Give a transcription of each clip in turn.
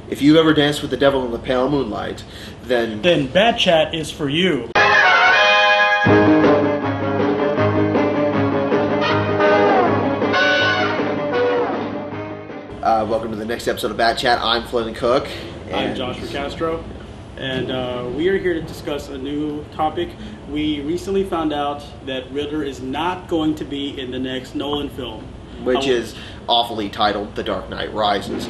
if you've ever danced with the devil in the pale moonlight, then Batchat is for you. Welcome to the next episode of Batchat. I'm Flynn and Cook. I'm Josh Castro, and we are here to discuss a new topic. We recently found out that Riddler is not going to be in the next Nolan film, which is awfully titled The Dark Knight Rises.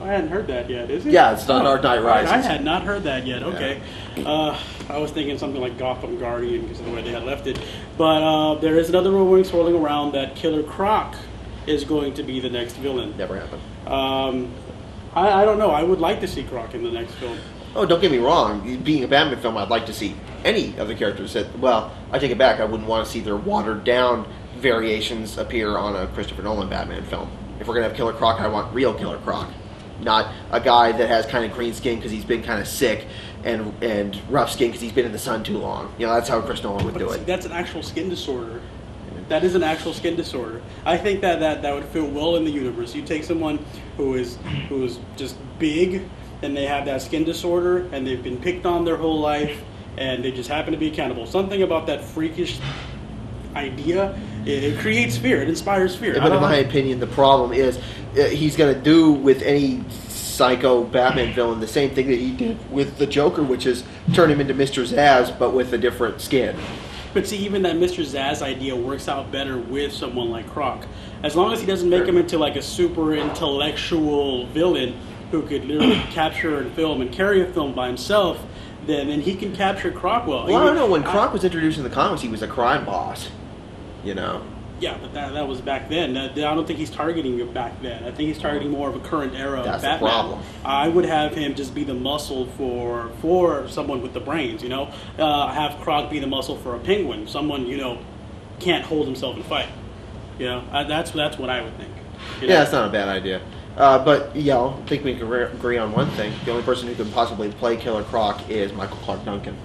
I hadn't heard that yet, is it? Yeah, it's The Dark Knight Rises. I had not heard that yet, okay. Yeah. I was thinking something like Gotham Guardian because of the way they had left it. But there is another rumor swirling around that Killer Croc is going to be the next villain. Never happened. I don't know. I would like to see Croc in the next film. Oh, don't get me wrong. Being a Batman film, I'd like to see any of the characters that... Well, I take it back. I wouldn't want to see their watered-down variations appear on a Christopher Nolan Batman film. If we're going to have Killer Croc, I want real Killer Croc. Not a guy that has kind of green skin because he's been kind of sick and rough skin because he's been in the sun too long. You know, that's how Chris Nolan would do it. That's an actual skin disorder. That is an actual skin disorder. I think that would fit well in the universe. You take someone who is just big, and they have that skin disorder, and they've been picked on their whole life, and they just happen to be accountable. Something about that freakish idea, it creates fear. It inspires fear. Yeah, but in my opinion, the problem is he's going to do with any psycho Batman villain the same thing that he did with the Joker, which is turn him into Mr. Zsasz, but with a different skin. But see, even that Mr. Zsasz idea works out better with someone like Croc. As long as he doesn't make him into like a super intellectual villain who could literally capture and film and carry a film by himself, then he can capture Croc well. Well, I don't know. When Croc was introduced in the comics, he was a crime boss. You know? Yeah, but that was back then. I don't think he's targeting it back then. I think he's targeting more of a current era of Batman. That's the problem. I would have him just be the muscle for someone with the brains, you know? Have Croc be the muscle for a Penguin, someone, you know, can't hold himself and fight. You know, that's what I would think. You know? Yeah, that's not a bad idea. But, yeah, I think we can agree on one thing. The only person who could possibly play Killer Croc is Michael Clark Duncan.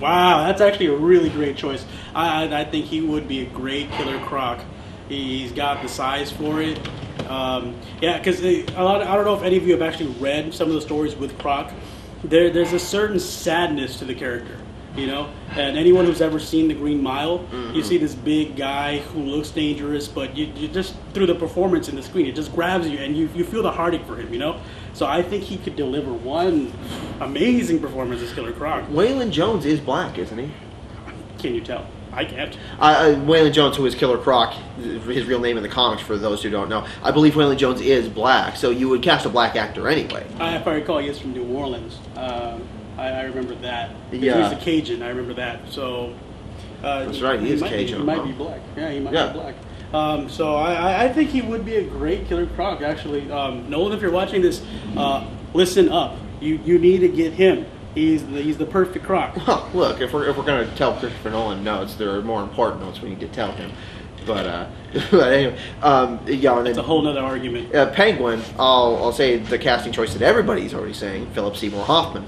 Wow, that's actually a really great choice. I think he would be a great Killer Croc. He's got the size for it. Yeah, because I don't know if any of you have actually read some of the stories with Croc. There's a certain sadness to the character, you know? And anyone who's ever seen The Green Mile, you see this big guy who looks dangerous, but you just, through the performance in the screen, it just grabs you, and you feel the heartache for him, you know? So I think he could deliver one amazing performance as Killer Croc. Waylon Jones is black, isn't he? Can you tell? I can't. Waylon Jones, who is Killer Croc, his real name in the comics, for those who don't know, I believe Waylon Jones is black, so you would cast a black actor anyway. If I recall, he is from New Orleans. I remember that. Yeah. He's a Cajun, I remember that. So that's right, he is Cajun. He might be black. Yeah, he might be black. So I think he would be a great Killer Croc, actually. Nolan, if you're watching this, listen up. You need to get him. He's the perfect Croc. Well, look, if we're going to tell Christopher Nolan notes, there are more important notes we need to tell him. But anyway, yeah. It's a whole other argument. Penguin, I'll say the casting choice that everybody's already saying, Philip Seymour Hoffman.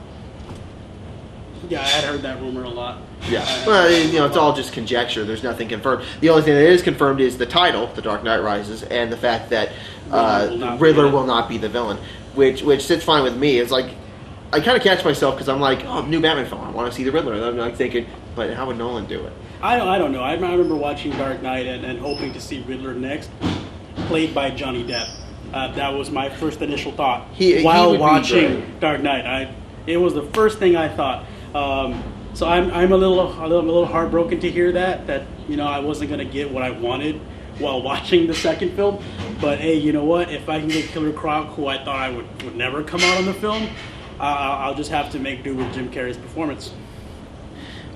Yeah, I had heard that rumor a lot. Yeah, well, you know, it's all just conjecture. There's nothing confirmed. The only thing that is confirmed is the title, The Dark Knight Rises, and the fact that Riddler will not be the villain, which sits fine with me. It's like, I kind of catch myself because I'm like, oh, new Batman film, I want to see the Riddler. And I'm like thinking, but how would Nolan do it? I don't know. I remember watching Dark Knight and hoping to see Riddler next, played by Johnny Depp. That was my first initial thought while watching Dark Knight. It was the first thing I thought. So I'm a little heartbroken to hear that you know I wasn't gonna get what I wanted while watching the second film. But hey, you know what? If I can get Killer Croc, who I thought I would never come out on the film, I'll just have to make do with Jim Carrey's performance.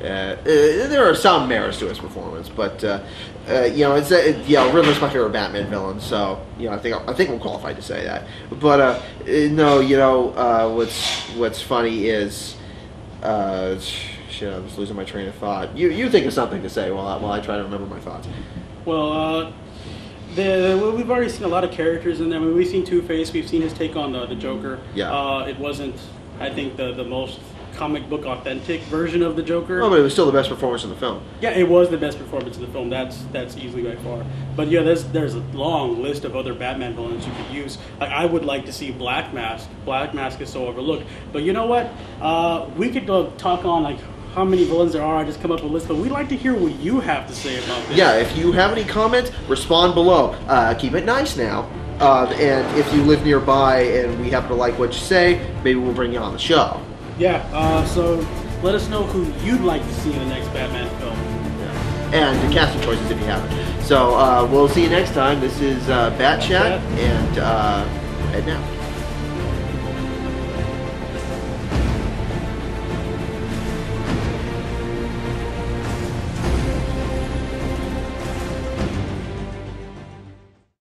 There are some merits to his performance, but you know, Riddler's my favorite Batman villain, so you know, I think I'm qualified to say that. But no, you know, what's funny is. Shit, I'm just losing my train of thought. You think of something to say while I try to remember my thoughts. Well, we've already seen a lot of characters in there. We've seen Two-Face. We've seen his take on the Joker. Yeah. It wasn't, I think, the most comic book authentic version of the Joker. Oh, but it was still the best performance in the film. Yeah, it was the best performance in the film. That's easily by far. But yeah, there's a long list of other Batman villains you could use. Like, I would like to see Black Mask. Black Mask is so overlooked. But you know what? We could talk on like how many villains there are. I just come up with a list, but we'd like to hear what you have to say about this. Yeah, if you have any comments, respond below. Keep it nice now. And if you live nearby and we happen to like what you say, maybe we'll bring you on the show. Yeah, so let us know who you'd like to see in the next Batman film. Yeah. And the casting choices if you haven't. So we'll see you next time. This is Batchat, and head now.